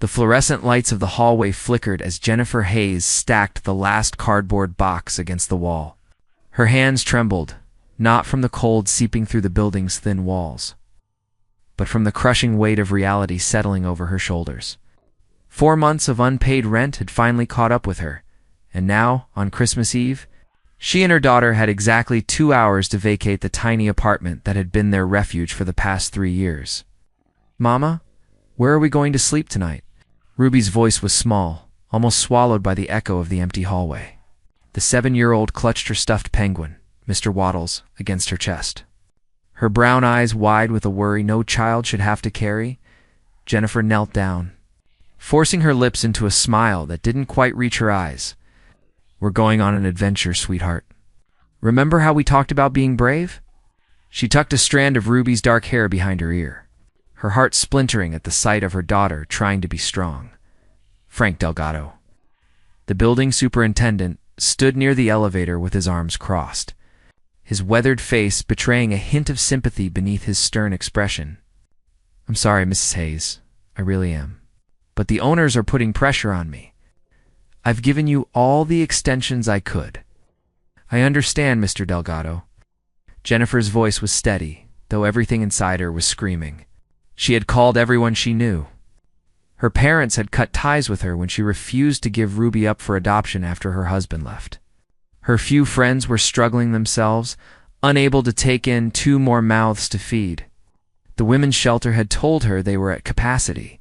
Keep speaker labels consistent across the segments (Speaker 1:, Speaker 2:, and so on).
Speaker 1: The fluorescent lights of the hallway flickered as Jennifer Hayes stacked the last cardboard box against the wall. Her hands trembled, not from the cold seeping through the building's thin walls, but from the crushing weight of reality settling over her shoulders. 4 months of unpaid rent had finally caught up with her, and now, on Christmas Eve, she and her daughter had exactly 2 hours to vacate the tiny apartment that had been their refuge for the past 3 years. "Mama, where are we going to sleep tonight?" Ruby's voice was small, almost swallowed by the echo of the empty hallway. The 7-year-old clutched her stuffed penguin, Mr. Waddles, against her chest. Her brown eyes wide with a worry no child should have to carry, Jennifer knelt down, forcing her lips into a smile that didn't quite reach her eyes. "We're going on an adventure, sweetheart. Remember how we talked about being brave?" She tucked a strand of Ruby's dark hair behind her ear, her heart splintering at the sight of her daughter trying to be strong. Frank Delgado, the building superintendent, stood near the elevator with his arms crossed, his weathered face betraying a hint of sympathy beneath his stern expression. "I'm sorry, Mrs. Hayes. I really am. But the owners are putting pressure on me. I've given you all the extensions I could." "I understand, Mr. Delgado." Jennifer's voice was steady, though everything inside her was screaming. She had called everyone she knew. Her parents had cut ties with her when she refused to give Ruby up for adoption after her husband left. Her few friends were struggling themselves, unable to take in 2 more mouths to feed. The women's shelter had told her they were at capacity.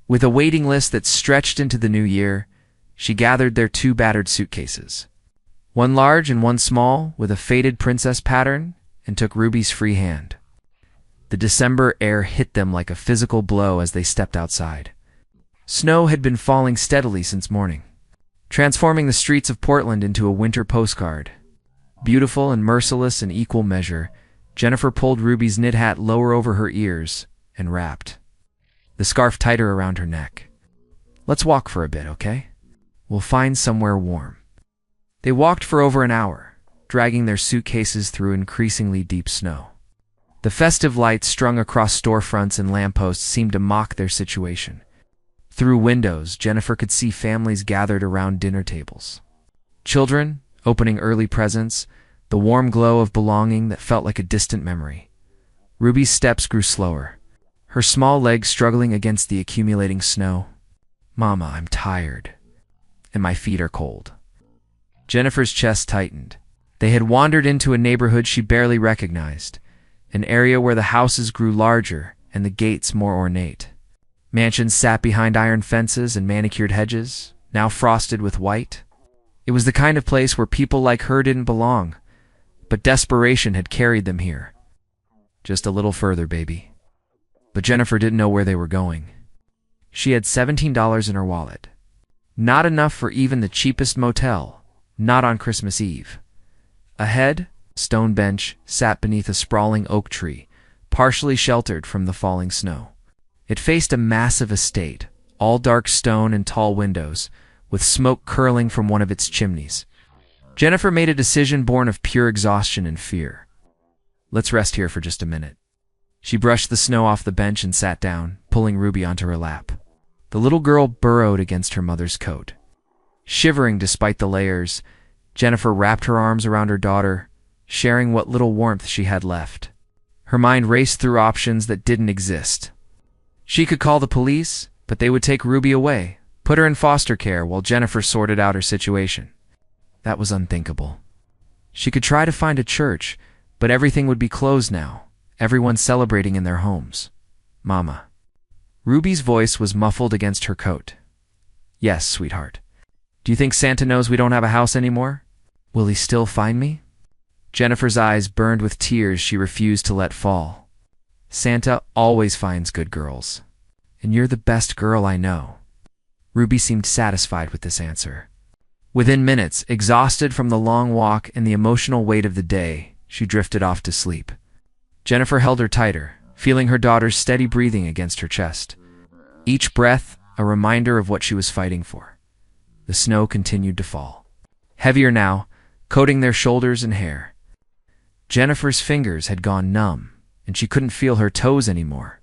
Speaker 1: With a waiting list that stretched into the new year, she gathered their 2 battered suitcases, one large and one small, with a faded princess pattern, and took Ruby's free hand. The December air hit them like a physical blow as they stepped outside. Snow had been falling steadily since morning, transforming the streets of Portland into a winter postcard. Beautiful and merciless in equal measure, Jennifer pulled Ruby's knit hat lower over her ears and wrapped the scarf tighter around her neck. "Let's walk for a bit, okay? We'll find somewhere warm." They walked for over an hour, dragging their suitcases through increasingly deep snow. The festive lights strung across storefronts and lampposts seemed to mock their situation. Through windows, Jennifer could see families gathered around dinner tables. Children, opening early presents, the warm glow of belonging that felt like a distant memory. Ruby's steps grew slower, her small legs struggling against the accumulating snow. "Mama, I'm tired, and my feet are cold." Jennifer's chest tightened. They had wandered into a neighborhood she barely recognized, an area where the houses grew larger and the gates more ornate. Mansions sat behind iron fences and manicured hedges, now frosted with white. It was the kind of place where people like her didn't belong, but desperation had carried them here. "Just a little further, baby." But Jennifer didn't know where they were going. She had $17 in her wallet. Not enough for even the cheapest motel, not on Christmas Eve. Ahead, a stone bench sat beneath a sprawling oak tree, partially sheltered from the falling snow. It faced a massive estate, all dark stone and tall windows, with smoke curling from one of its chimneys. Jennifer made a decision born of pure exhaustion and fear. "Let's rest here for just a minute." She brushed the snow off the bench and sat down, pulling Ruby onto her lap. The little girl burrowed against her mother's coat. Shivering despite the layers, Jennifer wrapped her arms around her daughter, sharing what little warmth she had left. Her mind raced through options that didn't exist. She could call the police, but they would take Ruby away, put her in foster care while Jennifer sorted out her situation. That was unthinkable. She could try to find a church, but everything would be closed now, everyone celebrating in their homes. "Mama." Ruby's voice was muffled against her coat. "Yes, sweetheart. Do you think Santa knows we don't have a house anymore? Will he still find me?" Jennifer's eyes burned with tears she refused to let fall. "Santa always finds good girls, and you're the best girl I know." Ruby seemed satisfied with this answer. Within minutes, exhausted from the long walk and the emotional weight of the day, she drifted off to sleep. Jennifer held her tighter, feeling her daughter's steady breathing against her chest. Each breath a reminder of what she was fighting for. The snow continued to fall, heavier now, coating their shoulders and hair. Jennifer's fingers had gone numb, and she couldn't feel her toes anymore.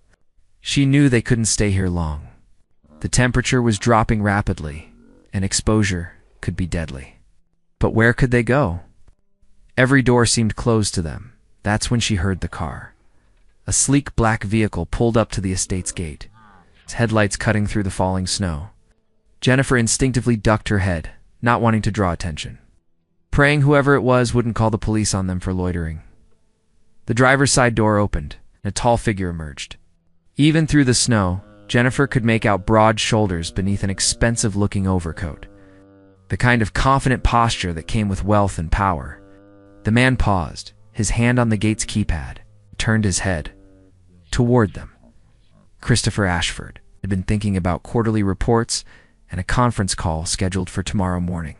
Speaker 1: She knew they couldn't stay here long. The temperature was dropping rapidly, and exposure could be deadly. But where could they go? Every door seemed closed to them. That's when she heard the car. A sleek black vehicle pulled up to the estate's gate, its headlights cutting through the falling snow. Jennifer instinctively ducked her head, not wanting to draw attention, praying whoever it was wouldn't call the police on them for loitering. The driver's side door opened, and a tall figure emerged. Even through the snow, Jennifer could make out broad shoulders beneath an expensive-looking overcoat, the kind of confident posture that came with wealth and power. The man paused, his hand on the gate's keypad, turned his head toward them. Christopher Ashford had been thinking about quarterly reports and a conference call scheduled for tomorrow morning.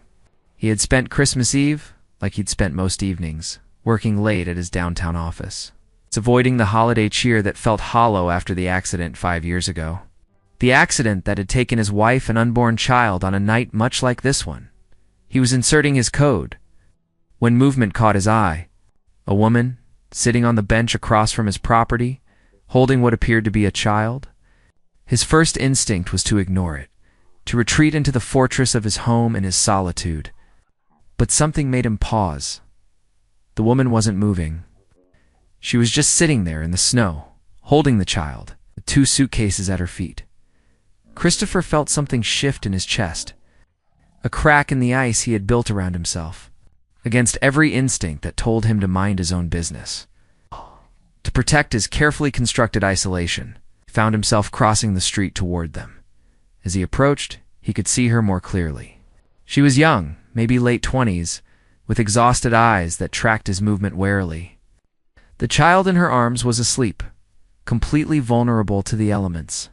Speaker 1: He had spent Christmas Eve, like he'd spent most evenings, working late at his downtown office, avoiding the holiday cheer that felt hollow after the accident 5 years ago. The accident that had taken his wife and unborn child on a night much like this one. He was inserting his code when movement caught his eye. A woman, sitting on the bench across from his property, holding what appeared to be a child. His first instinct was to ignore it, to retreat into the fortress of his home and his solitude. But something made him pause. The woman wasn't moving. She was just sitting there in the snow, holding the child, with 2 suitcases at her feet. Christopher felt something shift in his chest, a crack in the ice he had built around himself, against every instinct that told him to mind his own business. To protect his carefully constructed isolation, he found himself crossing the street toward them. As he approached, he could see her more clearly. She was young, maybe late 20s, with exhausted eyes that tracked his movement warily. The child in her arms was asleep, completely vulnerable to the elements.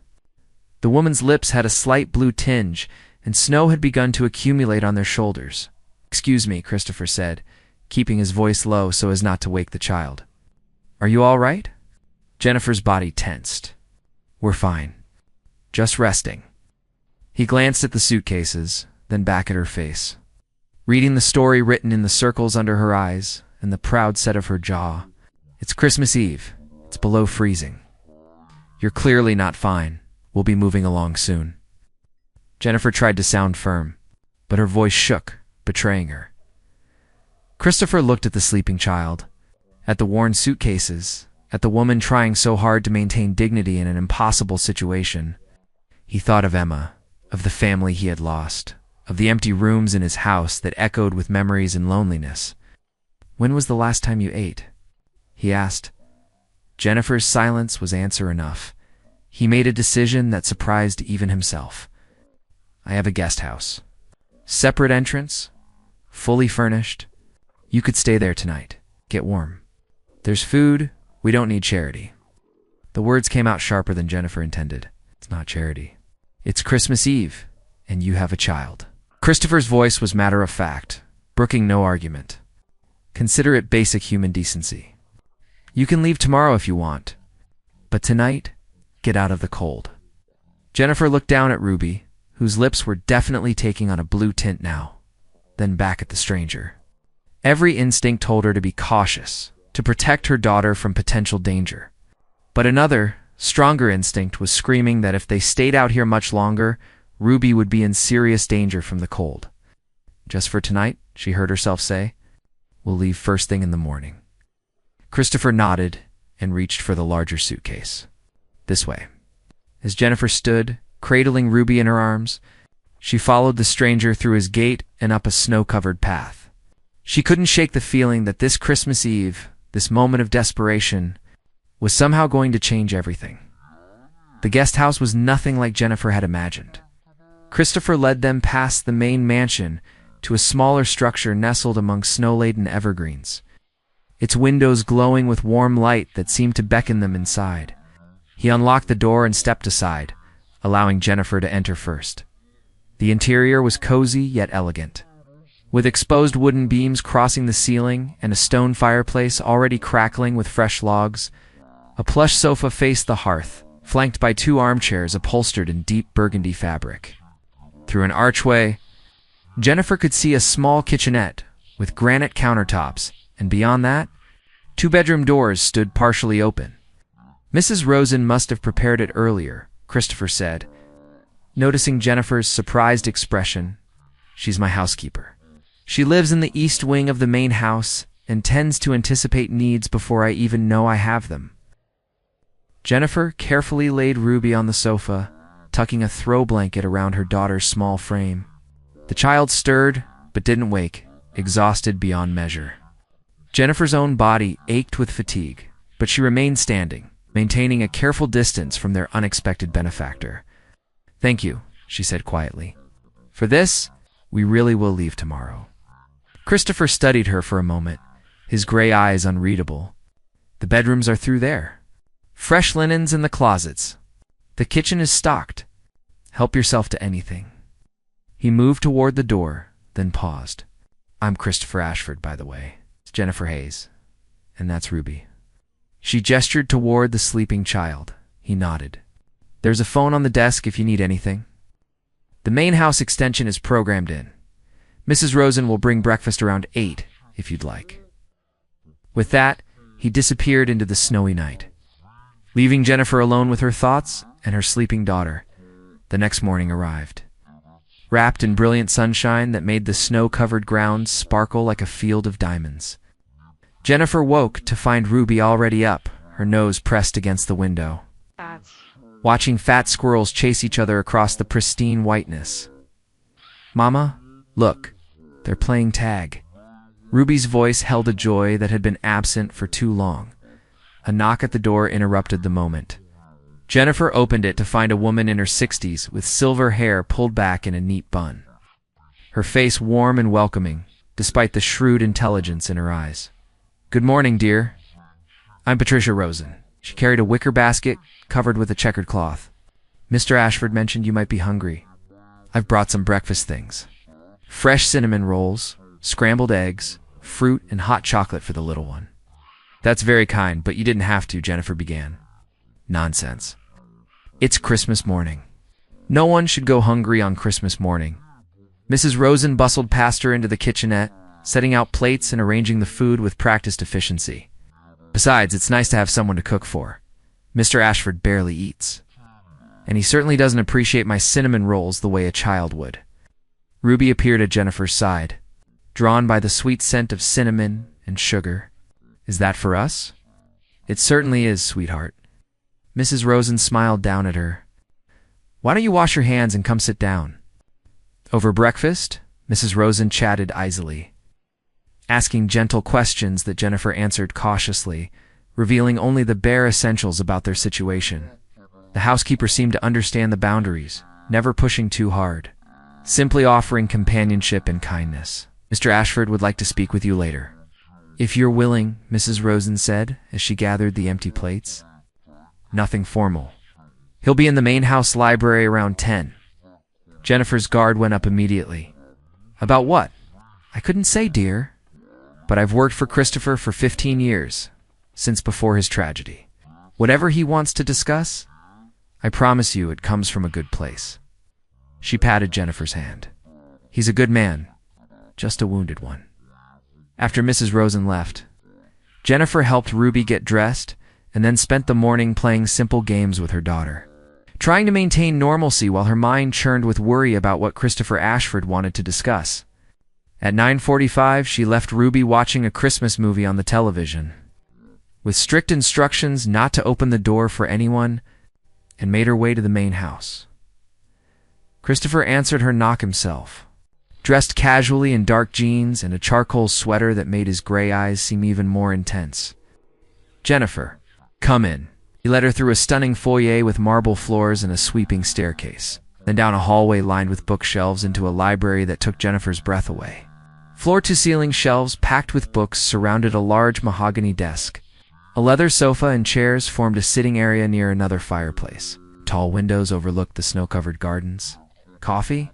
Speaker 1: The woman's lips had a slight blue tinge, and snow had begun to accumulate on their shoulders. "Excuse me," Christopher said, keeping his voice low so as not to wake the child. "Are you all right?" Jennifer's body tensed. "We're fine. Just resting." He glanced at the suitcases, then back at her face, reading the story written in the circles under her eyes and the proud set of her jaw. "It's Christmas Eve. It's below freezing. You're clearly not fine. We'll be moving along soon." Jennifer tried to sound firm, but her voice shook, betraying her. Christopher looked at the sleeping child, at the worn suitcases, at the woman trying so hard to maintain dignity in an impossible situation. He thought of Emma, of the family he had lost, of the empty rooms in his house that echoed with memories and loneliness. "When was the last time you ate?" he asked. Jennifer's silence was answer enough. He made a decision that surprised even himself. "I have a guest house. Separate entrance, fully furnished. You could stay there tonight. Get warm. There's food. We don't need charity." The words came out sharper than Jennifer intended. "It's not charity. It's Christmas Eve, and you have a child." Christopher's voice was matter of fact, brooking no argument. "Consider it basic human decency. You can leave tomorrow if you want, but tonight, get out of the cold." Jennifer looked down at Ruby, whose lips were definitely taking on a blue tint now, then back at the stranger. Every instinct told her to be cautious, to protect her daughter from potential danger. But another, stronger instinct was screaming that if they stayed out here much longer, Ruby would be in serious danger from the cold. "Just for tonight," she heard herself say. "We'll leave first thing in the morning." Christopher nodded and reached for the larger suitcase. "This way." As Jennifer stood, cradling Ruby in her arms, she followed the stranger through his gate and up a snow-covered path. She couldn't shake the feeling that this Christmas Eve, this moment of desperation, was somehow going to change everything. The guest house was nothing like Jennifer had imagined. Christopher led them past the main mansion to a smaller structure nestled among snow-laden evergreens, its windows glowing with warm light that seemed to beckon them inside. He unlocked the door and stepped aside, allowing Jennifer to enter first. The interior was cozy yet elegant, with exposed wooden beams crossing the ceiling and a stone fireplace already crackling with fresh logs. A plush sofa faced the hearth, flanked by 2 armchairs upholstered in deep burgundy fabric. Through an archway, Jennifer could see a small kitchenette with granite countertops, and beyond that, 2 bedroom doors stood partially open. "Mrs. Rosen must have prepared it earlier," Christopher said, Noticing Jennifer's surprised expression, "She's my housekeeper. She lives in the east wing of the main house and tends to anticipate needs before I even know I have them." Jennifer carefully laid Ruby on the sofa, tucking a throw blanket around her daughter's small frame. The child stirred, but didn't wake, exhausted beyond measure. Jennifer's own body ached with fatigue, but she remained standing, maintaining a careful distance from their unexpected benefactor. "Thank you," she said quietly. "For this, we really will leave tomorrow." Christopher studied her for a moment, his gray eyes unreadable. "The bedrooms are through there. Fresh linens in the closets. The kitchen is stocked. Help yourself to anything." He moved toward the door, then paused. "I'm Christopher Ashford, by the way. It's Jennifer Hayes. And that's Ruby." She gestured toward the sleeping child. He nodded. "There's a phone on the desk if you need anything. The main house extension is programmed in. Mrs. Rosen will bring breakfast around 8, if you'd like." With that, he disappeared into the snowy night, leaving Jennifer alone with her thoughts and her sleeping daughter. The next morning arrived, wrapped in brilliant sunshine that made the snow-covered ground sparkle like a field of diamonds. Jennifer woke to find Ruby already up, her nose pressed against the window, watching fat squirrels chase each other across the pristine whiteness. "Mama, look, they're playing tag." Ruby's voice held a joy that had been absent for too long. A knock at the door interrupted the moment. Jennifer opened it to find a woman in her 60s with silver hair pulled back in a neat bun, her face warm and welcoming, despite the shrewd intelligence in her eyes. "Good morning, dear. I'm Patricia Rosen." She carried a wicker basket covered with a checkered cloth. "Mr. Ashford mentioned you might be hungry. I've brought some breakfast things. Fresh cinnamon rolls, scrambled eggs, fruit, and hot chocolate for the little one." "That's very kind, but you didn't have to," Jennifer began. "Nonsense. It's Christmas morning. No one should go hungry on Christmas morning." Mrs. Rosen bustled past her into the kitchenette, setting out plates and arranging the food with practiced efficiency. "Besides, it's nice to have someone to cook for. Mr. Ashford barely eats. And he certainly doesn't appreciate my cinnamon rolls the way a child would." Ruby appeared at Jennifer's side, drawn by the sweet scent of cinnamon and sugar. "Is that for us?" "It certainly is, sweetheart." Mrs. Rosen smiled down at her. "Why don't you wash your hands and come sit down?" Over breakfast, Mrs. Rosen chatted easily, asking gentle questions that Jennifer answered cautiously, revealing only the bare essentials about their situation. The housekeeper seemed to understand the boundaries, never pushing too hard, simply offering companionship and kindness. "Mr. Ashford would like to speak with you later, if you're willing," Mrs. Rosen said as she gathered the empty plates. "Nothing formal. He'll be in the main house library around 10. Jennifer's guard went up immediately. "About what?" "I couldn't say, dear. But I've worked for Christopher for 15 years, since before his tragedy. Whatever he wants to discuss, I promise you it comes from a good place." She patted Jennifer's hand. "He's a good man, just a wounded one." After Mrs. Rosen left, Jennifer helped Ruby get dressed and then spent the morning playing simple games with her daughter, trying to maintain normalcy while her mind churned with worry about what Christopher Ashford wanted to discuss. At 9:45, she left Ruby watching a Christmas movie on the television, with strict instructions not to open the door for anyone, and made her way to the main house. Christopher answered her knock himself, dressed casually in dark jeans and a charcoal sweater that made his gray eyes seem even more intense. "Jennifer, come in." He led her through a stunning foyer with marble floors and a sweeping staircase, then down a hallway lined with bookshelves into a library that took Jennifer's breath away. Floor-to-ceiling shelves packed with books surrounded a large mahogany desk. A leather sofa and chairs formed a sitting area near another fireplace. Tall windows overlooked the snow-covered gardens. "Coffee?"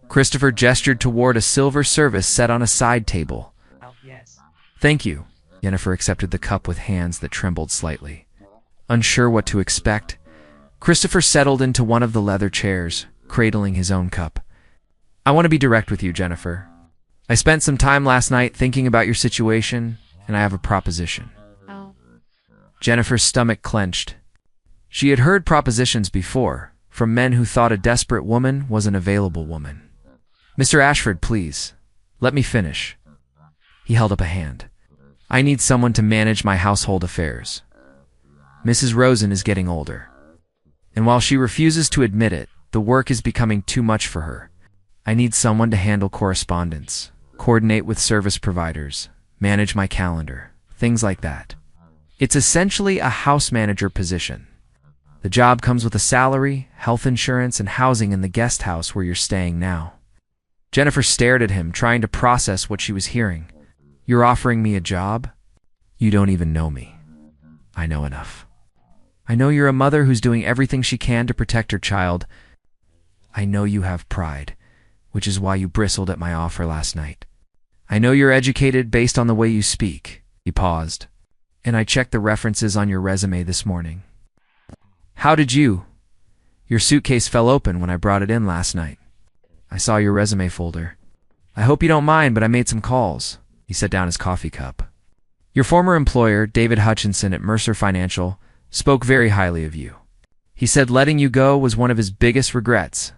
Speaker 1: Christopher gestured toward a silver service set on a side table.
Speaker 2: Yes.
Speaker 1: "Thank you." Jennifer accepted the cup with hands that trembled slightly. Unsure what to expect, Christopher settled into one of the leather chairs, cradling his own cup. "I want to be direct with you, Jennifer. I spent some time last night thinking about your situation, and I have a proposition."
Speaker 2: Oh.
Speaker 1: Jennifer's stomach clenched. She had heard propositions before, from men who thought a desperate woman was an available woman. "Mr. Ashford, please, let me finish." He held up a hand. "I need someone to manage my household affairs. Mrs. Rosen is getting older, and while she refuses to admit it, the work is becoming too much for her. I need someone to handle correspondence, coordinate with service providers, manage my calendar, things like that. It's essentially a house manager position. The job comes with a salary, health insurance, and housing in the guest house where you're staying now." Jennifer stared at him, trying to process what she was hearing. "You're offering me a job? You don't even know me." "I know enough. I know you're a mother who's doing everything she can to protect her child. I know you have pride, which is why you bristled at my offer last night. I know you're educated based on the way you speak." He paused. "And I checked the references on your resume this morning." "How did you? Your suitcase fell open when I brought it in last night. I saw your resume folder. I hope you don't mind, but I made some calls." He set down his coffee cup. "Your former employer, David Hutchinson at Mercer Financial, spoke very highly of you. He said letting you go was one of his biggest regrets,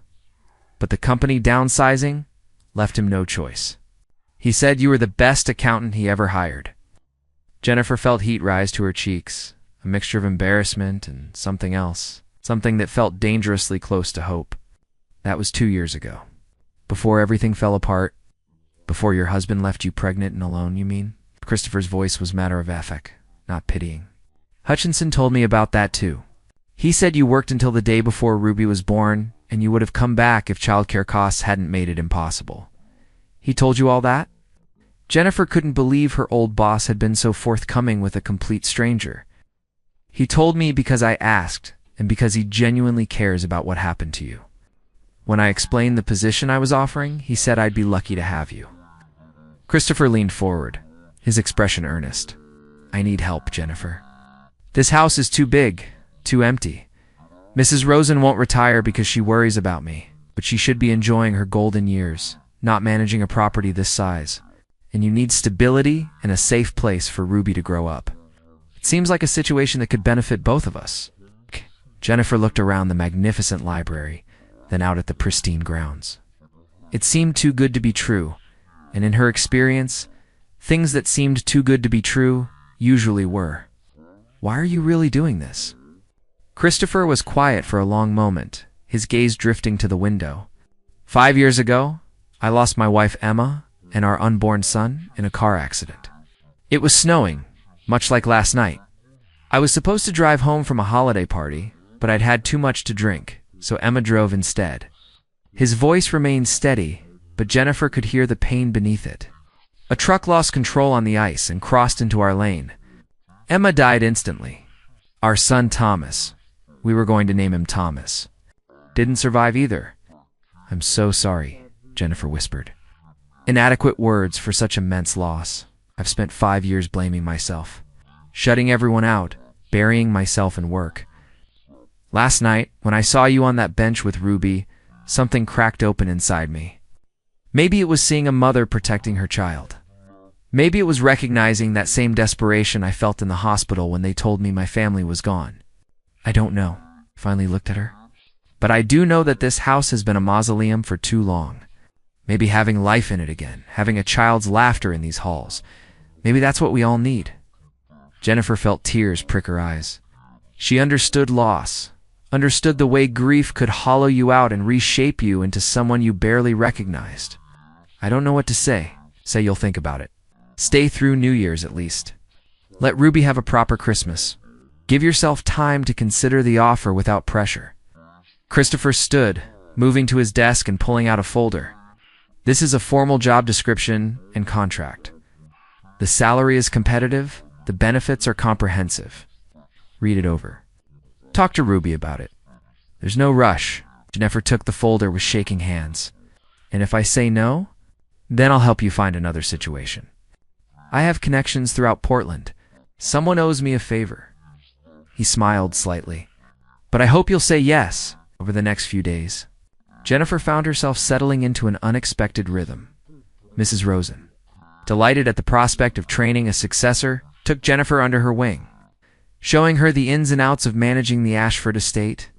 Speaker 1: but the company downsizing left him no choice. He said you were the best accountant he ever hired." Jennifer felt heat rise to her cheeks, a mixture of embarrassment and something else, something that felt dangerously close to hope. "That was 2 years ago. Before everything fell apart? Before your husband left you pregnant and alone, you mean?" Christopher's voice was matter-of-fact, not pitying. "Hutchinson told me about that too. He said you worked until the day before Ruby was born, and you would have come back if childcare costs hadn't made it impossible. He told you all that?" Jennifer couldn't believe her old boss had been so forthcoming with a complete stranger. "He told me because I asked, and because he genuinely cares about what happened to you. When I explained the position I was offering, he said I'd be lucky to have you." Christopher leaned forward, his expression earnest. "I need help, Jennifer. This house is too big, too empty. Mrs. Rosen won't retire because she worries about me, but she should be enjoying her golden years, not managing a property this size. And you need stability and a safe place for Ruby to grow up. It seems like a situation that could benefit both of us." Jennifer looked around the magnificent library, then out at the pristine grounds. It seemed too good to be true, and in her experience, things that seemed too good to be true usually were. "Why are you really doing this?" Christopher was quiet for a long moment, his gaze drifting to the window. 5 years ago, I lost my wife Emma and our unborn son in a car accident. It was snowing, much like last night. I was supposed to drive home from a holiday party, but I'd had too much to drink, so Emma drove instead." His voice remained steady, but Jennifer could hear the pain beneath it. "A truck lost control on the ice and crossed into our lane. Emma died instantly. Our son Thomas, we were going to name him Thomas, didn't survive either." "I'm so sorry," Jennifer whispered. Inadequate words for such immense loss. I've spent 5 years blaming myself, shutting everyone out, burying myself in work. Last night, when I saw you on that bench with Ruby, something cracked open inside me. Maybe it was seeing a mother protecting her child. Maybe it was recognizing that same desperation I felt in the hospital when they told me my family was gone. I don't know," finally looked at her. "But I do know that this house has been a mausoleum for too long. Maybe having life in it again, having a child's laughter in these halls. Maybe that's what we all need." Jennifer felt tears prick her eyes. She understood loss, understood the way grief could hollow you out and reshape you into someone you barely recognized. "I don't know what to say. Say you'll think about it. Stay through New Year's at least. Let Ruby have a proper Christmas. Give yourself time to consider the offer without pressure." Christopher stood, moving to his desk and pulling out a folder. "This is a formal job description and contract. The salary is competitive, the benefits are comprehensive. Read it over. Talk to Ruby about it. There's no rush." Jennifer took the folder with shaking hands. "And if I say no, then I'll help you find another situation. I have connections throughout Portland. Someone owes me a favor." He smiled slightly. "But I hope you'll say yes over the next few days." Jennifer found herself settling into an unexpected rhythm. Mrs. Rosen, delighted at the prospect of training a successor, took Jennifer under her wing, showing her the ins and outs of managing the Ashford estate.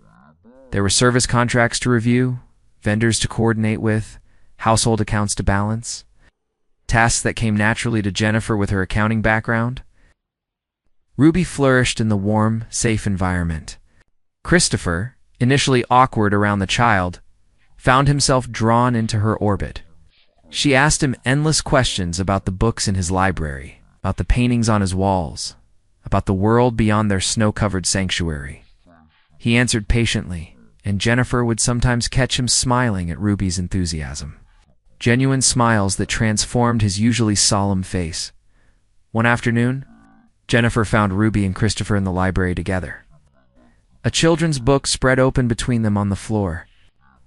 Speaker 1: There were service contracts to review, vendors to coordinate with, household accounts to balance, tasks that came naturally to Jennifer with her accounting background. Ruby flourished in the warm, safe environment. Christopher, initially awkward around the child, found himself drawn into her orbit. She asked him endless questions about the books in his library, about the paintings on his walls, about the world beyond their snow-covered sanctuary. He answered patiently, and Jennifer would sometimes catch him smiling at Ruby's enthusiasm. Genuine smiles that transformed his usually solemn face. One afternoon, Jennifer found Ruby and Christopher in the library together. A children's book spread open between them on the floor.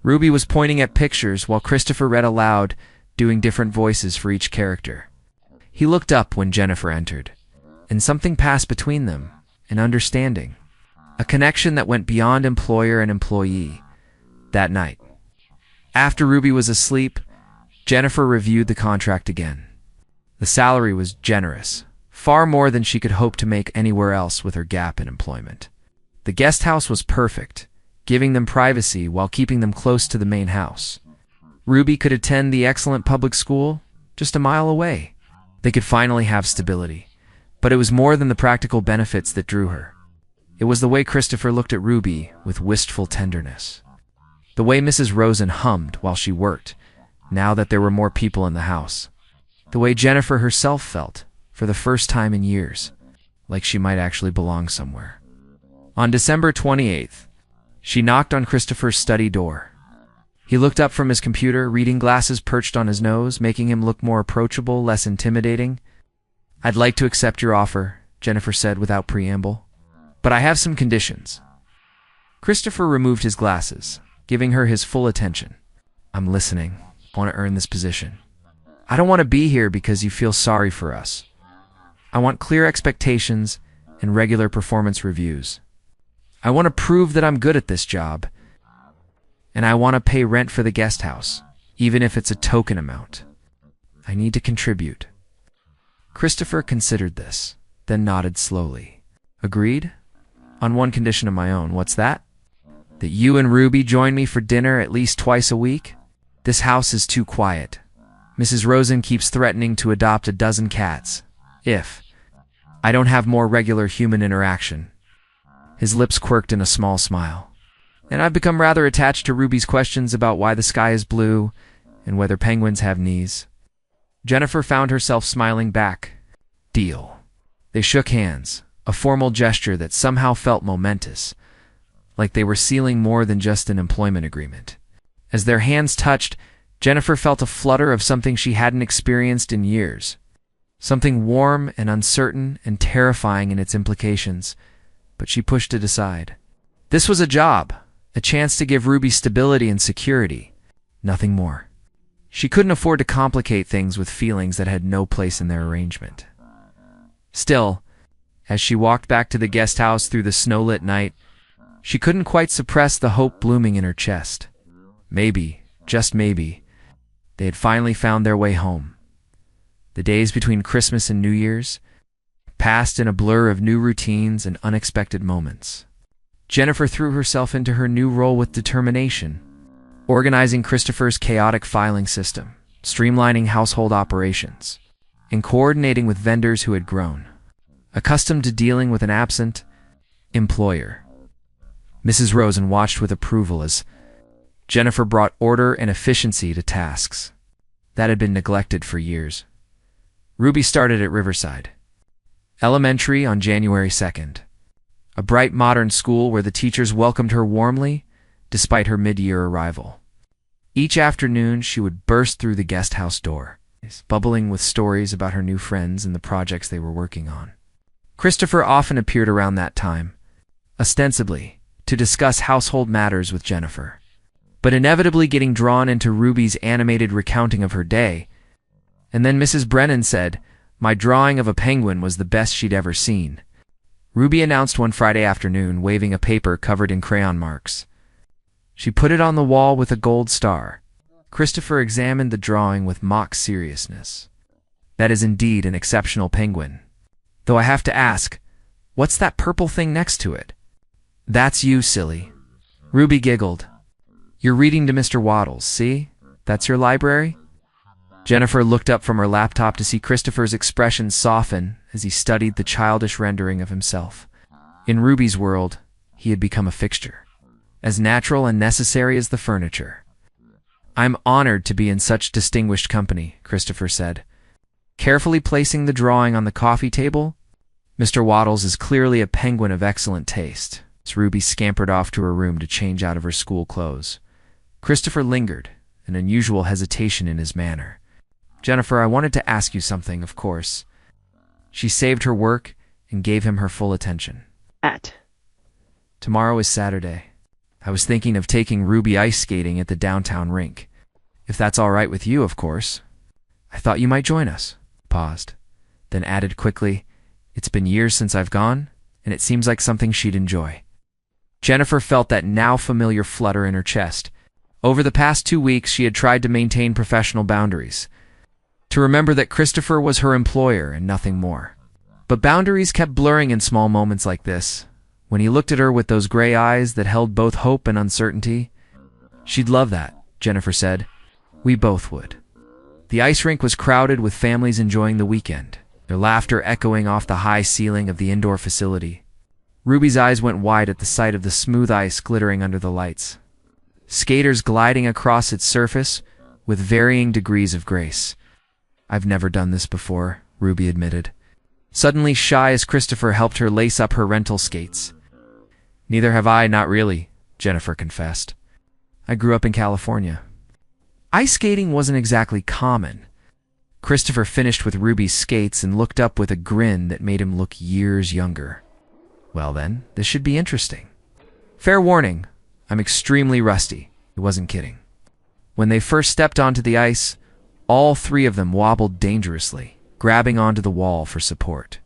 Speaker 1: Ruby was pointing at pictures while Christopher read aloud, doing different voices for each character. He looked up when Jennifer entered, and something passed between them, an understanding, a connection that went beyond employer and employee. That night, after Ruby was asleep, Jennifer reviewed the contract again. The salary was generous, far more than she could hope to make anywhere else with her gap in employment. The guest house was perfect, giving them privacy while keeping them close to the main house. Ruby could attend the excellent public school just a mile away. They could finally have stability. But it was more than the practical benefits that drew her. It was the way Christopher looked at Ruby with wistful tenderness. The way Mrs. Rosen hummed while she worked, now that there were more people in the house. The way Jennifer herself felt, for the first time in years, like she might actually belong somewhere. On December 28th, she knocked on Christopher's study door. He looked up from his computer, reading glasses perched on his nose, making him look more approachable, less intimidating. "I'd like to accept your offer," Jennifer said without preamble. "But I have some conditions." Christopher removed his glasses, giving her his full attention. "I'm listening. I want to earn this position. I don't want to be here because you feel sorry for us. I want clear expectations and regular performance reviews. I want to prove that I'm good at this job. And I want to pay rent for the guest house, even if it's a token amount. I need to contribute." Christopher considered this, then nodded slowly. "Agreed? On one condition of my own. What's that?" "That you and Ruby join me for dinner at least twice a week. This house is too quiet. Mrs. Rosen keeps threatening to adopt a dozen cats if I don't have more regular human interaction." His lips quirked in a small smile. "And I've become rather attached to Ruby's questions about why the sky is blue and whether penguins have knees." Jennifer found herself smiling back. Deal. They shook hands, a formal gesture that somehow felt momentous, like they were sealing more than just an employment agreement. As their hands touched, Jennifer felt a flutter of something she hadn't experienced in years. Something warm and uncertain and terrifying in its implications, but she pushed it aside. This was a job, a chance to give Ruby stability and security, nothing more. She couldn't afford to complicate things with feelings that had no place in their arrangement. Still, as she walked back to the guest house through the snow-lit night, she couldn't quite suppress the hope blooming in her chest. Maybe, just maybe, they had finally found their way home. The days between Christmas and New Year's passed in a blur of new routines and unexpected moments. Jennifer threw herself into her new role with determination, organizing Christopher's chaotic filing system, streamlining household operations, and coordinating with vendors who had grown, accustomed to dealing with an absent employer. Mrs. Rosen watched with approval as Jennifer brought order and efficiency to tasks that had been neglected for years. Ruby started at Riverside Elementary on January 2nd. A bright modern school where the teachers welcomed her warmly, despite her mid-year arrival. Each afternoon, she would burst through the guest house door, bubbling with stories about her new friends and the projects they were working on. Christopher often appeared around that time, ostensibly to discuss household matters with Jennifer, but inevitably getting drawn into Ruby's animated recounting of her day. And then Mrs. Brennan said, "My drawing of a penguin was the best she'd ever seen," Ruby announced one Friday afternoon, waving a paper covered in crayon marks. She put it on the wall with a gold star. Christopher examined the drawing with mock seriousness. "That is indeed an exceptional penguin. Though I have to ask, what's that purple thing next to it?" "That's you, silly," Ruby giggled. You're reading to Mr. Waddles, see? That's your library? Jennifer looked up from her laptop to see Christopher's expression soften as he studied the childish rendering of himself. In Ruby's world, he had become a fixture, as natural and necessary as the furniture. I'm honored to be in such distinguished company, Christopher said. Carefully placing the drawing on the coffee table, Mr. Waddles is clearly a penguin of excellent taste, as Ruby scampered off to her room to change out of her school clothes. Christopher lingered, an unusual hesitation in his manner. Jennifer, I wanted to ask you something, of course. She saved her work and gave him her full attention. Tomorrow is Saturday. I was thinking of taking Ruby ice skating at the downtown rink. If that's all right with you, of course. I thought you might join us. Paused, then added quickly, It's been years since I've gone, and it seems like something she'd enjoy. Jennifer felt that now familiar flutter in her chest. Over the past 2 weeks, she had tried to maintain professional boundaries, to remember that Christopher was her employer and nothing more. But boundaries kept blurring in small moments like this. When he looked at her with those gray eyes that held both hope and uncertainty. She'd love that, Jennifer said. We both would. The ice rink was crowded with families enjoying the weekend, their laughter echoing off the high ceiling of the indoor facility. Ruby's eyes went wide at the sight of the smooth ice glittering under the lights. Skaters gliding across its surface with varying degrees of grace. I've never done this before, Ruby admitted, suddenly shy as Christopher helped her lace up her rental skates. Neither have I, not really, Jennifer confessed. I grew up in California. Ice skating wasn't exactly common. Christopher finished with Ruby's skates and looked up with a grin that made him look years younger. Well then, this should be interesting. Fair warning, I'm extremely rusty. He wasn't kidding. When they first stepped onto the ice, all three of them wobbled dangerously, grabbing onto the wall for support.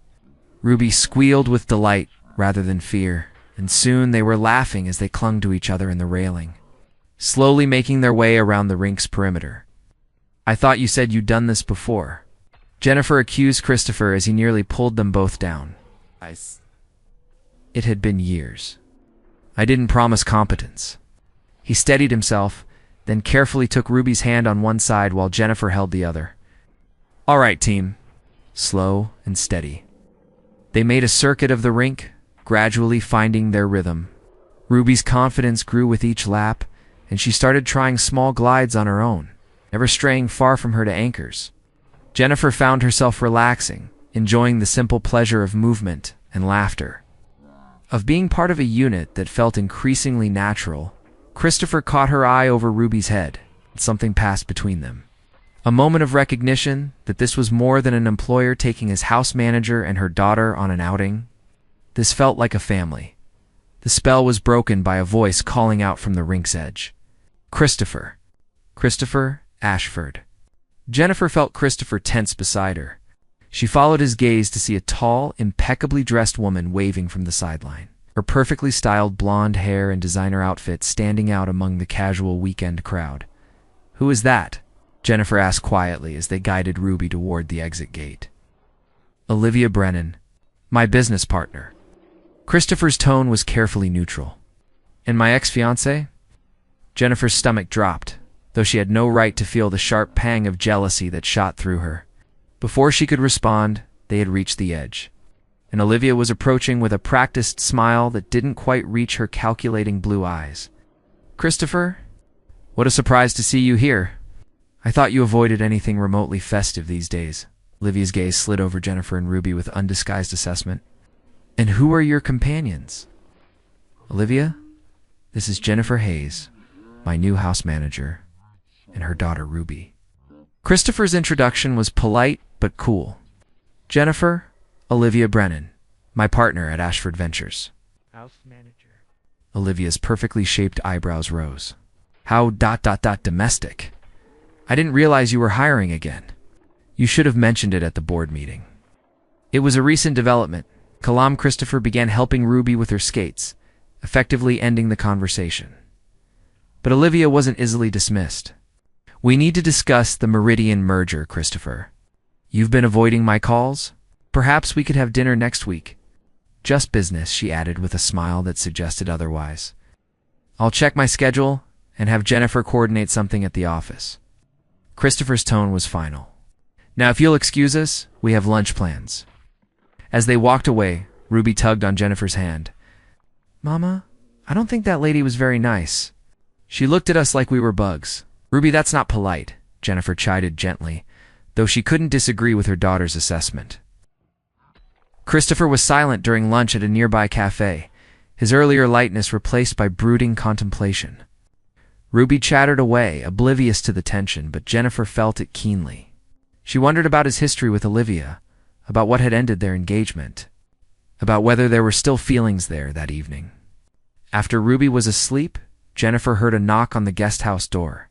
Speaker 1: Ruby squealed with delight rather than fear, and soon they were laughing as they clung to each other in the railing, slowly making their way around the rink's perimeter. I thought you said you'd done this before. Jennifer accused Christopher as he nearly pulled them both down. It had been years. I didn't promise competence. He steadied himself, then carefully took Ruby's hand on one side while Jennifer held the other. All right, team. Slow and steady. They made a circuit of the rink, gradually finding their rhythm. Ruby's confidence grew with each lap, and she started trying small glides on her own, never straying far from her to anchors. Jennifer found herself relaxing, enjoying the simple pleasure of movement and laughter. Of being part of a unit that felt increasingly natural, Christopher caught her eye over Ruby's head, and something passed between them. A moment of recognition that this was more than an employer taking his house manager and her daughter on an outing. This felt like a family. The spell was broken by a voice calling out from the rink's edge. Christopher. Christopher Ashford. Jennifer felt Christopher tense beside her. She followed his gaze to see a tall, impeccably dressed woman waving from the sideline, her perfectly styled blonde hair and designer outfit standing out among the casual weekend crowd. Who is that? Jennifer asked quietly as they guided Ruby toward the exit gate. Olivia Brennan, my business partner. Christopher's tone was carefully neutral. And my ex-fiancé? Jennifer's stomach dropped, though she had no right to feel the sharp pang of jealousy that shot through her. Before she could respond, they had reached the edge, and Olivia was approaching with a practiced smile that didn't quite reach her calculating blue eyes. Christopher? What a surprise to see you here. I thought you avoided anything remotely festive these days. Olivia's gaze slid over Jennifer and Ruby with undisguised assessment. And who are your companions? Olivia, this is Jennifer Hayes, my new house manager, and her daughter Ruby. Christopher's introduction was polite but cool. Jennifer, Olivia Brennan, my partner at Ashford Ventures.
Speaker 2: House manager.
Speaker 1: Olivia's perfectly shaped eyebrows rose. How domestic. I didn't realize you were hiring again. You should have mentioned it at the board meeting. It was a recent development. Christopher began helping Ruby with her skates, effectively ending the conversation. But Olivia wasn't easily dismissed. We need to discuss the Meridian merger, Christopher. You've been avoiding my calls? Perhaps we could have dinner next week. Just business, she added with a smile that suggested otherwise. I'll check my schedule and have Jennifer coordinate something at the office. Christopher's tone was final. Now, if you'll excuse us, we have lunch plans. As they walked away, Ruby tugged on Jennifer's hand. Mama, I don't think that lady was very nice. She looked at us like we were bugs. Ruby, that's not polite, Jennifer chided gently, though she couldn't disagree with her daughter's assessment. Christopher was silent during lunch at a nearby cafe, his earlier lightness replaced by brooding contemplation. Ruby chattered away, oblivious to the tension, but Jennifer felt it keenly. She wondered about his history with Olivia, about what had ended their engagement, about whether there were still feelings there that evening. After Ruby was asleep, Jennifer heard a knock on the guest house door.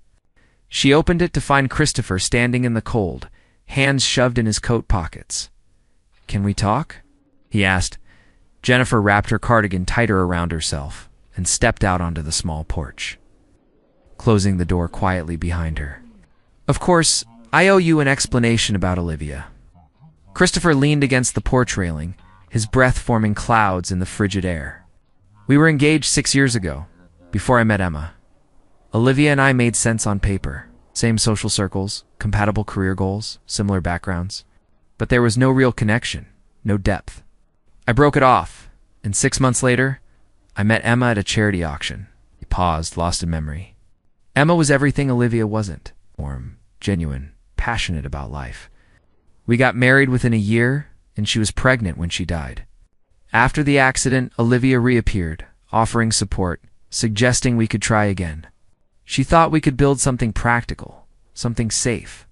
Speaker 1: She opened it to find Christopher standing in the cold, hands shoved in his coat pockets. "Can we talk?" he asked. Jennifer wrapped her cardigan tighter around herself and stepped out onto the small porch, closing the door quietly behind her. "Of course, I owe you an explanation about Olivia." Christopher leaned against the porch railing, his breath forming clouds in the frigid air. "We were engaged 6 years ago, before I met Emma. Olivia and I made sense on paper. Same social circles, compatible career goals, similar backgrounds. But there was no real connection, no depth. I broke it off, and 6 months later, I met Emma at a charity auction." He paused, lost in memory. Emma was everything Olivia wasn't. Warm, genuine, passionate about life. We got married within a year, and she was pregnant when she died. After the accident, Olivia reappeared, offering support, suggesting we could try again. She thought we could build something practical, something safe.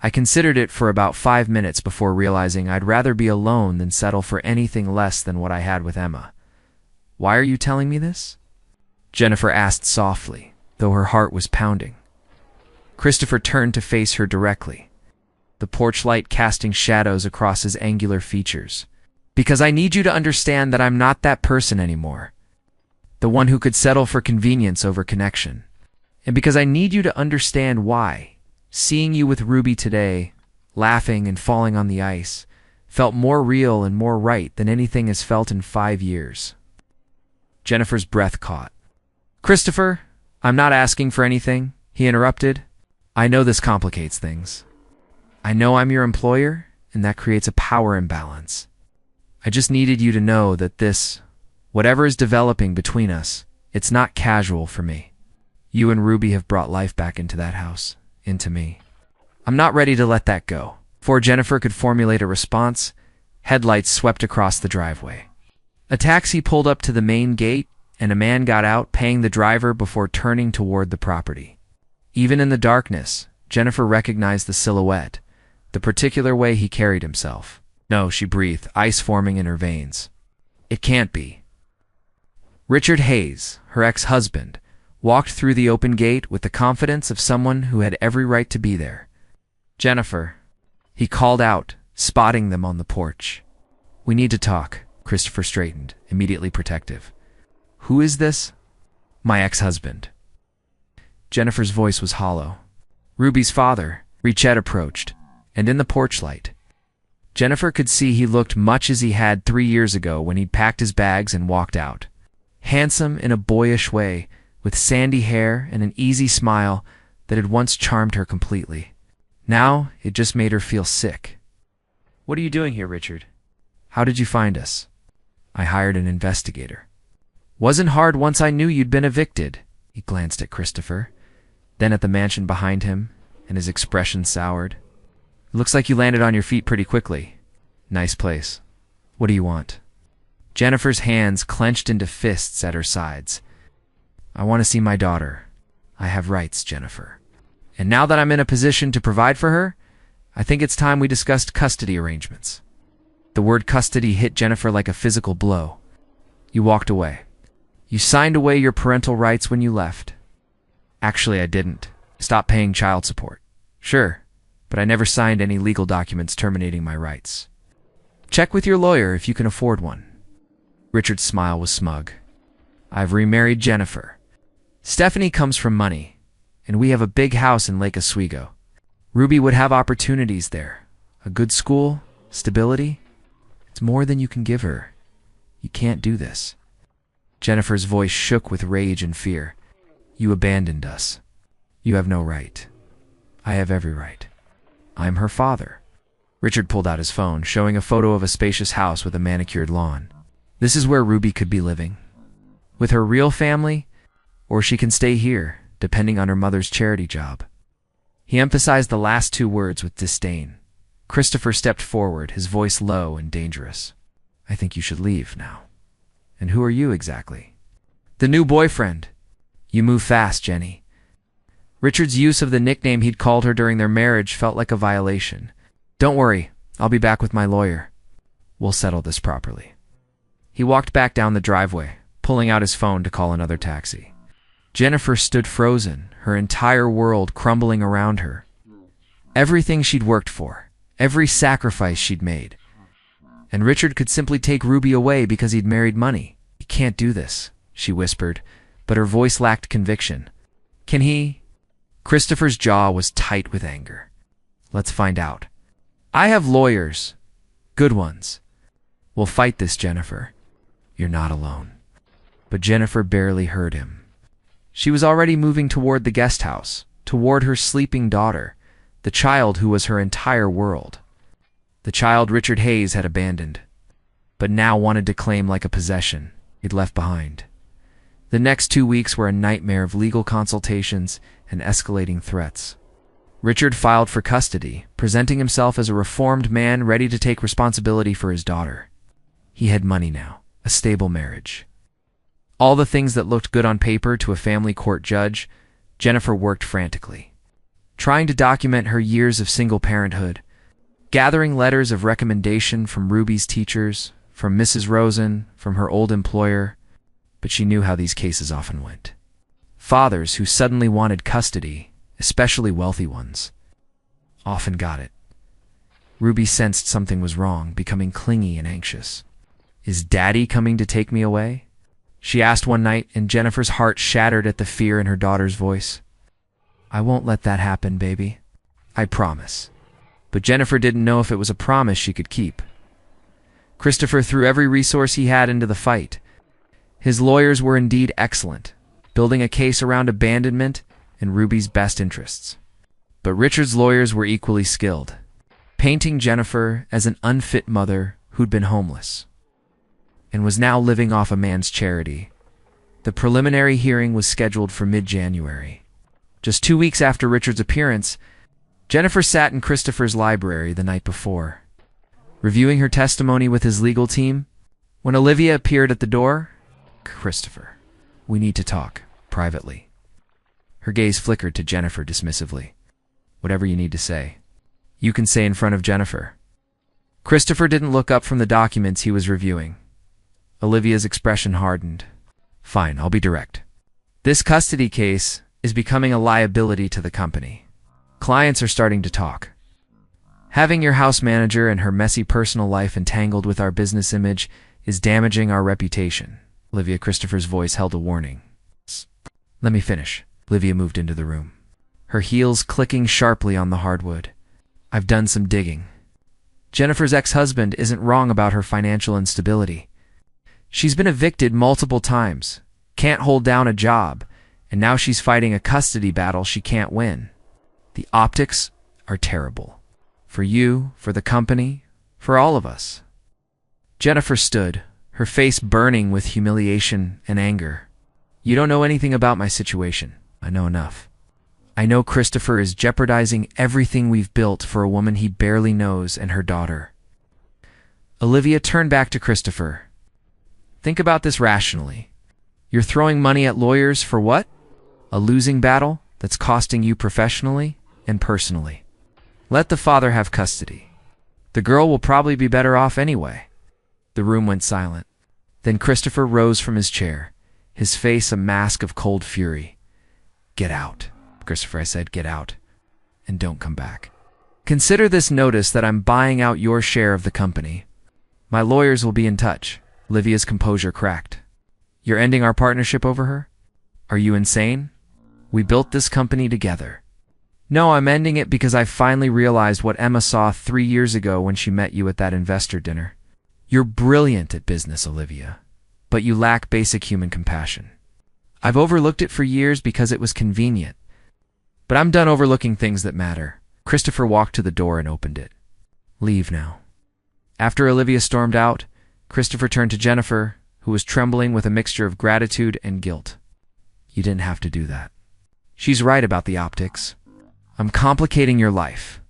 Speaker 1: I considered it for about 5 minutes before realizing I'd rather be alone than settle for anything less than what I had with Emma. "Why are you telling me this?" Jennifer asked softly, though her heart was pounding. Christopher turned to face her directly, the porch light casting shadows across his angular features. "Because I need you to understand that I'm not that person anymore, the one who could settle for convenience over connection. And because I need you to understand why seeing you with Ruby today, laughing and falling on the ice, felt more real and more right than anything has felt in 5 years. Jennifer's breath caught. "Christopher, I'm not asking for anything," he interrupted. "I know this complicates things. I know I'm your employer, and that creates a power imbalance. I just needed you to know that this, whatever is developing between us, it's not casual for me. You and Ruby have brought life back into that house, into me. I'm not ready to let that go." Before Jennifer could formulate a response, headlights swept across the driveway. A taxi pulled up to the main gate, and a man got out, paying the driver before turning toward the property. Even in the darkness, Jennifer recognized the silhouette, the particular way he carried himself. "No," she breathed, ice forming in her veins. "It can't be." Richard Hayes, her ex-husband, walked through the open gate with the confidence of someone who had every right to be there. "Jennifer," he called out, spotting them on the porch. "We need to talk." Christopher straightened, immediately protective. "Who is this?" "My ex-husband." Jennifer's voice was hollow. "Ruby's father." Richard approached, and in the porch light, Jennifer could see he looked much as he had 3 years ago when he'd packed his bags and walked out. Handsome in a boyish way, with sandy hair and an easy smile that had once charmed her completely. Now, it just made her feel sick. "What are you doing here, Richard? How did you find us?" "I hired an investigator." "Wasn't hard once I knew you'd been evicted." He glanced at Christopher, then at the mansion behind him, and his expression soured. "It looks like you landed on your feet pretty quickly. Nice place. What do you want?" Jennifer's hands clenched into fists at her sides. "I want to see my daughter. I have rights, Jennifer. And now that I'm in a position to provide for her, I think it's time we discussed custody arrangements." The word custody hit Jennifer like a physical blow. "You walked away. You signed away your parental rights when you left." "Actually, I didn't. Stop paying child support." "Sure, but I never signed any legal documents terminating my rights." "Check with your lawyer if you can afford one." Richard's smile was smug. "I've remarried Jennifer. Stephanie comes from money, and we have a big house in Lake Oswego. Ruby would have opportunities there. A good school, stability. It's more than you can give her. You can't do this." Jennifer's voice shook with rage and fear. You abandoned us. You have no right. I have every right. I'm her father. Richard pulled out his phone, showing a photo of a spacious house with a manicured lawn. This is where Ruby could be living. With her real family, or she can stay here, depending on her mother's charity job. He emphasized the last two words with disdain. Christopher stepped forward, his voice low and dangerous. I think you should leave now. And who are you exactly? The new boyfriend. You move fast, Jenny. Richard's use of the nickname he'd called her during their marriage felt like a violation. Don't worry, I'll be back with my lawyer. We'll settle this properly. He walked back down the driveway, pulling out his phone to call another taxi. Jennifer stood frozen, her entire world crumbling around her. Everything she'd worked for, every sacrifice she'd made. And Richard could simply take Ruby away because he'd married money. He can't do this, she whispered, but her voice lacked conviction. Can he? Christopher's jaw was tight with anger. Let's find out. I have lawyers. Good ones. We'll fight this, Jennifer. You're not alone. But Jennifer barely heard him. She was already moving toward the guest house, toward her sleeping daughter, the child who was her entire world. The child Richard Hayes had abandoned, but now wanted to claim like a possession he'd left behind. The next 2 weeks were a nightmare of legal consultations and escalating threats. Richard filed for custody, presenting himself as a reformed man ready to take responsibility for his daughter. He had money now, a stable marriage. All the things that looked good on paper to a family court judge. Jennifer worked frantically, trying to document her years of single parenthood, gathering letters of recommendation from Ruby's teachers, from Mrs. Rosen, from her old employer, but she knew how these cases often went. Fathers who suddenly wanted custody, especially wealthy ones, often got it. Ruby sensed something was wrong, becoming clingy and anxious. Is Daddy coming to take me away? She asked one night, and Jennifer's heart shattered at the fear in her daughter's voice. I won't let that happen, baby. I promise. But Jennifer didn't know if it was a promise she could keep. Christopher threw every resource he had into the fight. His lawyers were indeed excellent, building a case around abandonment and Ruby's best interests. But Richard's lawyers were equally skilled, painting Jennifer as an unfit mother who'd been homeless and was now living off a man's charity. The preliminary hearing was scheduled for mid-January. Just 2 weeks after Richard's appearance, Jennifer sat in Christopher's library the night before, reviewing her testimony with his legal team. When Olivia appeared at the door, Christopher, we need to talk, privately. Her gaze flickered to Jennifer dismissively. Whatever you need to say. You can say in front of Jennifer. Christopher didn't look up from the documents he was reviewing. Olivia's expression hardened. Fine, I'll be direct. This custody case is becoming a liability to the company. Clients are starting to talk. Having your house manager and her messy personal life entangled with our business image is damaging our reputation. Olivia Christopher's voice held a warning. Let me finish. Olivia moved into the room, her heels clicking sharply on the hardwood. I've done some digging. Jennifer's ex-husband isn't wrong about her financial instability. She's been evicted multiple times, can't hold down a job, and now she's fighting a custody battle she can't win. The optics are terrible. For you, for the company, for all of us. Jennifer stood, her face burning with humiliation and anger. You don't know anything about my situation. I know enough. I know Christopher is jeopardizing everything we've built for a woman he barely knows and her daughter. Olivia turned back to Christopher. Think about this rationally. You're throwing money at lawyers for what? A losing battle that's costing you professionally and personally. Let the father have custody. The girl will probably be better off anyway. The room went silent. Then Christopher rose from his chair, his face a mask of cold fury. Get out, Christopher, I said, get out, and don't come back. Consider this notice that I'm buying out your share of the company. My lawyers will be in touch. Olivia's composure cracked. You're ending our partnership over her? Are you insane? We built this company together. No, I'm ending it because I finally realized what Emma saw 3 years ago when she met you at that investor dinner. You're brilliant at business, Olivia. but you lack basic human compassion. I've overlooked it for years because it was convenient. But I'm done overlooking things that matter. Christopher walked to the door and opened it. Leave now. After Olivia stormed out, Christopher turned to Jennifer, who was trembling with a mixture of gratitude and guilt. You didn't have to do that. She's right about the optics. I'm complicating your life.